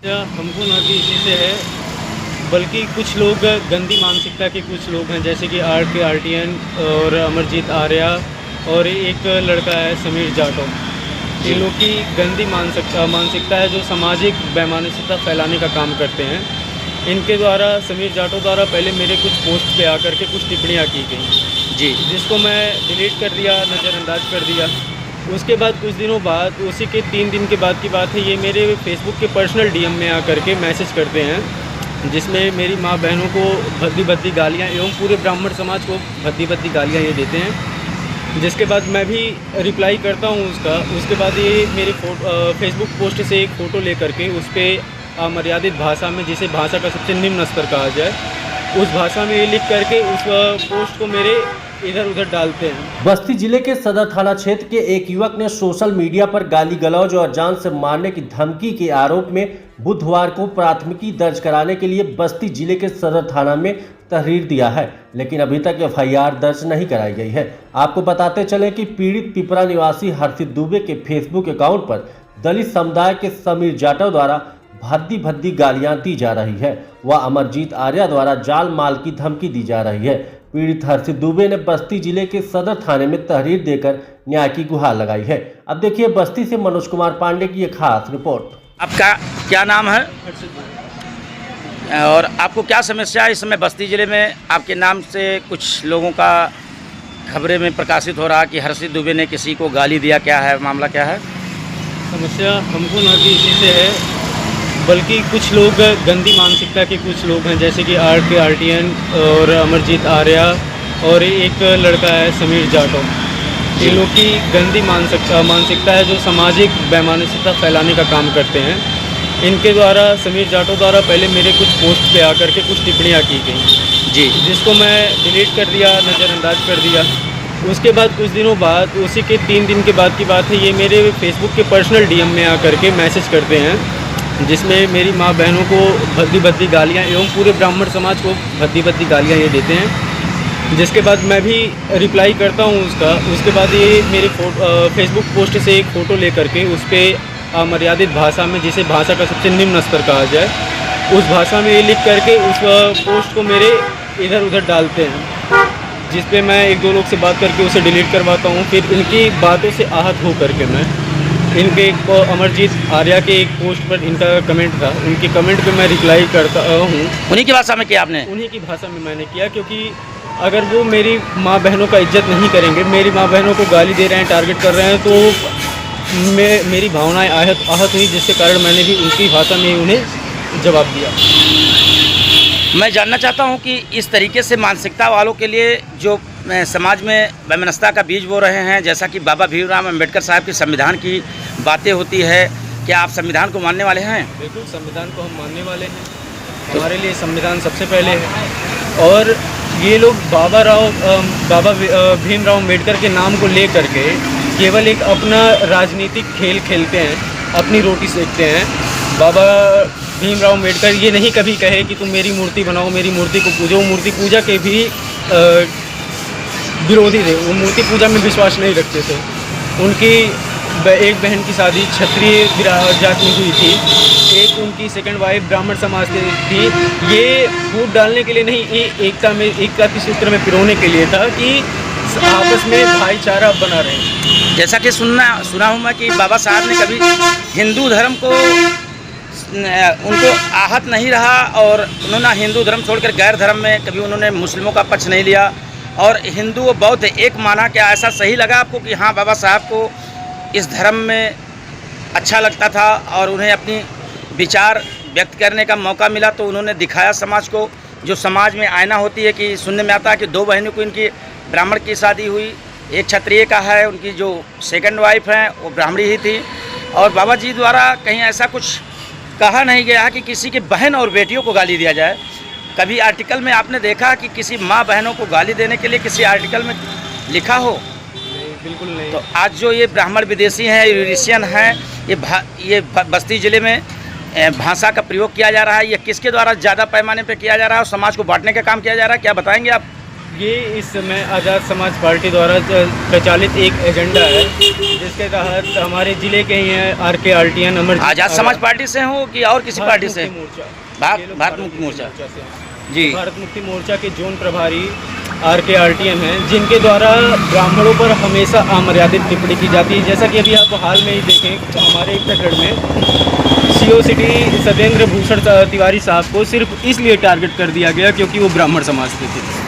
हमको ना कि इसी से है, बल्कि कुछ लोग गंदी मानसिकता के कुछ लोग हैं, जैसे कि आर्टियन और अमरजीत आर्या और एक लड़का है समीर जाटव। इन लोग की गंदी मानसिकता है जो सामाजिक वैमनस्यता फैलाने का काम करते हैं। इनके द्वारा समीर जाटव द्वारा पहले मेरे कुछ पोस्ट पे आकर के कुछ टिप्पणियाँ की गई जी, जिसको मैं डिलीट कर दिया, नज़रअंदाज कर दिया। उसके बाद कुछ दिनों बाद, उसी के 3 दिन के बाद की बात है, ये मेरे फेसबुक के पर्सनल डीएम में आकर के मैसेज करते हैं, जिसमें मेरी माँ बहनों को भद्दी भद्दी गालियाँ एवं पूरे ब्राह्मण समाज को भद्दी भद्दी गालियाँ ये देते हैं। जिसके बाद मैं भी रिप्लाई करता हूँ उसका। उसके बाद ये मेरी फेसबुक पोस्ट से एक फ़ोटो लेकर के उस पर अमर्यादित भाषा में, जिसे भाषा का सबसे निम्न स्तर कहा जाए, उस भाषा में ये लिख करके उस पोस्ट को मेरे इधर उधर डालते हैं। बस्ती जिले के सदर थाना क्षेत्र के एक युवक ने सोशल मीडिया पर गाली गलौज और जान से मारने की धमकी के आरोप में बुधवार को प्राथमिकी दर्ज कराने के लिए बस्ती जिले के सदर थाना में तहरीर दिया है, लेकिन अभी तक एफआईआर दर्ज नहीं कराई गई है। आपको बताते चले कि पीड़ित पिपरा निवासी हर्षित दुबे के फेसबुक अकाउंट पर दलित समुदाय के समीर जाटव द्वारा भद्दी भद्दी गालियां दी जा रही है व अमरजीत आर्या द्वारा जाल माल की धमकी दी जा रही है। पीड़ित हर्षित दुबे ने बस्ती जिले के सदर थाने में तहरीर देकर न्याय की गुहार लगाई है। अब देखिए बस्ती से मनोज कुमार पांडे की एक खास रिपोर्ट। आपका क्या नाम है और आपको क्या समस्या है? इस समय बस्ती जिले में आपके नाम से कुछ लोगों का खबरें में प्रकाशित हो रहा कि हर्षित दुबे ने किसी को गाली दिया, क्या है मामला, क्या है? समस्या हमको ना कि इसी से है, बल्कि कुछ लोग गंदी मानसिकता के कुछ लोग हैं, जैसे कि आर्टियन और अमरजीत आर्या और एक लड़का है समीर जाटव। इन लोग की गंदी मानसिकता है जो सामाजिक वैमनस्यता फैलाने का काम करते हैं। इनके द्वारा समीर जाटव द्वारा पहले मेरे कुछ पोस्ट पे आकर के कुछ टिप्पणियाँ की गई जी, जिसको मैं डिलीट कर दिया, नज़रअंदाज कर दिया। उसके बाद कुछ दिनों बाद, उसी के 3 दिन के बाद की बात है, ये मेरे फेसबुक के पर्सनल डीएम में आकर के मैसेज करते हैं, जिसमें मेरी माँ बहनों को भद्दी भद्दी गालियाँ एवं पूरे ब्राह्मण समाज को भद्दी भद्दी गालियाँ ये देते हैं। जिसके बाद मैं भी रिप्लाई करता हूँ उसका। उसके बाद ये मेरे फेसबुक पोस्ट से एक फ़ोटो लेकर के उस पर अमर्यादित भाषा में, जिसे भाषा का सबसे निम्न स्तर कहा जाए, उस भाषा में ये लिख करके उस पोस्ट को मेरे इधर उधर डालते हैं, जिस पे मैं 1-2 लोग से बात करके उसे डिलीट करवाता हूँ। फिर इनकी बातों से आहत हो करके मैं इनके अमरजीत आर्या के एक पोस्ट पर इनका कमेंट था, उनके कमेंट पे मैं रिप्लाई करता हूँ। उन्हीं की भाषा में किया आपने? उन्हीं की भाषा में मैंने किया, क्योंकि अगर वो मेरी माँ बहनों का इज्जत नहीं करेंगे, मेरी माँ बहनों को गाली दे रहे हैं, टारगेट कर रहे हैं, तो मेरी भावनाएं आहत हुई, जिसके कारण मैंने भी उनकी भाषा में उन्हें जवाब दिया। मैं जानना चाहता हूं कि इस तरीके से मानसिकता वालों के लिए जो समाज में वैमनस्यता का बीज बो रहे हैं, जैसा कि बाबा भीमराव अम्बेडकर साहब की संविधान की बातें होती है, क्या आप संविधान को मानने वाले हैं? बिल्कुल, संविधान को हम मानने वाले हैं। हमारे लिए संविधान सबसे पहले है। और ये लोग बाबा भीमराव अम्बेडकर के नाम को ले करके केवल एक अपना राजनीतिक खेल खेलते हैं, अपनी रोटी सेकते हैं। बाबा भीमराव अम्बेडकर ये नहीं कभी कहे कि तुम मेरी मूर्ति बनाओ, मेरी मूर्ति को पूजो। वो मूर्ति पूजा के भी विरोधी थे, वो मूर्ति पूजा में विश्वास नहीं रखते थे। उनकी एक बहन की शादी क्षत्रिय जात में हुई थी, एक उनकी सेकंड वाइफ ब्राह्मण समाज की थी। ये फूट डालने के लिए नहीं, ये एकता के सूत्र में पिरोने के लिए था कि आपस में भाईचारा बना रहे। जैसा कि सुना हूँ मैं कि बाबा साहब ने कभी हिंदू धर्म को उनको आहत नहीं रहा और उन्होंने हिंदू धर्म छोड़कर गैर धर्म में कभी उन्होंने मुस्लिमों का पक्ष नहीं लिया और हिंदू और बौद्ध एक माना। क्या ऐसा सही लगा आपको कि हाँ, बाबा साहब को इस धर्म में अच्छा लगता था और उन्हें अपनी विचार व्यक्त करने का मौका मिला, तो उन्होंने दिखाया समाज को, जो समाज में आईना होती है कि सुनने में आता है कि 2 बहनों को इनकी ब्राह्मण की शादी हुई, एक क्षत्रिय का है, उनकी जो सेकंड वाइफ है वो ब्राह्मणी ही थी। और बाबा जी द्वारा कहीं ऐसा कुछ कहा नहीं गया कि किसी की बहन और बेटियों को गाली दिया जाए। कभी आर्टिकल में आपने देखा कि किसी माँ बहनों को गाली देने के लिए किसी आर्टिकल में लिखा हो? नहीं, बिल्कुल नहीं। तो आज जो ये ब्राह्मण विदेशी हैं, यूरेशियन हैं, ये बस्ती ज़िले में भाषा का प्रयोग किया जा रहा है, ये किसके द्वारा ज़्यादा पैमाने पर किया जा रहा है और समाज को बांटने का काम किया जा रहा है, क्या बताएंगे आप? ये इस समय आज़ाद समाज पार्टी द्वारा प्रचालित एक एजेंडा है, जिसके तहत हमारे ज़िले के ही हैं RK आर्टियन अमरजीत आज़ाद समाज पार्टी से हो कि और किसी पार्टी से? भारत मुक्ति मोर्चा जी। जी, भारत मुक्ति मोर्चा के जोन प्रभारी RK आर्टियन हैं, जिनके द्वारा ब्राह्मणों पर हमेशा अमर्यादित टिप्पणी की जाती है। जैसा कि अभी आप हाल में ही देखें तो हमारे उत्तराखंड में CO सिटी सत्येंद्र भूषण तिवारी साहब को सिर्फ इसलिए टारगेट कर दिया गया क्योंकि वो ब्राह्मण समाज से थे।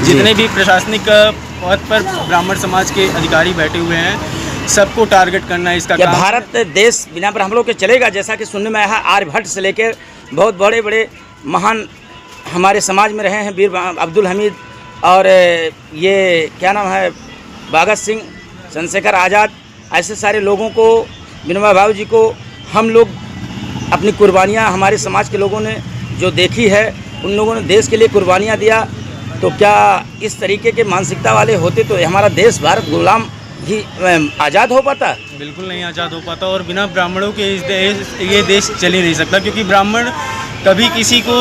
जितने भी प्रशासनिक पद पर ब्राह्मण समाज के अधिकारी बैठे हुए हैं, सबको टारगेट करना इसका क्या काम। भारत देश बिना ब्राह्मणों के चलेगा? जैसा कि सुनने में आया है, आर्यभट्ट से लेकर बहुत बड़े बड़े महान हमारे समाज में रहे हैं, वीर अब्दुल हमीद और ये क्या नाम है, भगत सिंह, चंद्रशेखर आज़ाद, ऐसे सारे लोगों को, विनोबा भावे जी को हम लोग अपनी कुर्बानियाँ, हमारे समाज के लोगों ने जो देखी है, उन लोगों ने देश के लिए कुर्बानियाँ दिया। तो क्या इस तरीके के मानसिकता वाले होते तो हमारा देश भारत गुलाम ही आज़ाद हो पाता? बिल्कुल नहीं आज़ाद हो पाता, और बिना ब्राह्मणों के ये देश चल ही नहीं सकता, क्योंकि ब्राह्मण कभी किसी को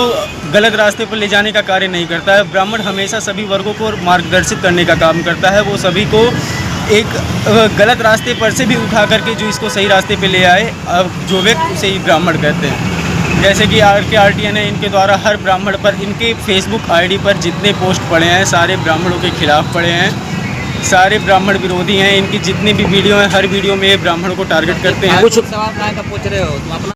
गलत रास्ते पर ले जाने का कार्य नहीं करता है। ब्राह्मण हमेशा सभी वर्गों को मार्गदर्शित करने का काम करता है। वो सभी को एक गलत रास्ते पर से भी उठा करके जो इसको सही रास्ते पे ले आए, जो व्यक्ति उसे ही ब्राह्मण कहते हैं। जैसे कि RK आर्टियन है, इनके द्वारा हर ब्राह्मण पर, इनके फेसबुक ID पर जितने पोस्ट पड़े हैं सारे ब्राह्मणों के खिलाफ पड़े हैं, सारे ब्राह्मण विरोधी हैं। इनकी जितनी भी वीडियो हैं, हर वीडियो में ये ब्राह्मणों को टारगेट करते हैं। कुछ सवाल का पूछ रहे हो तुम अपना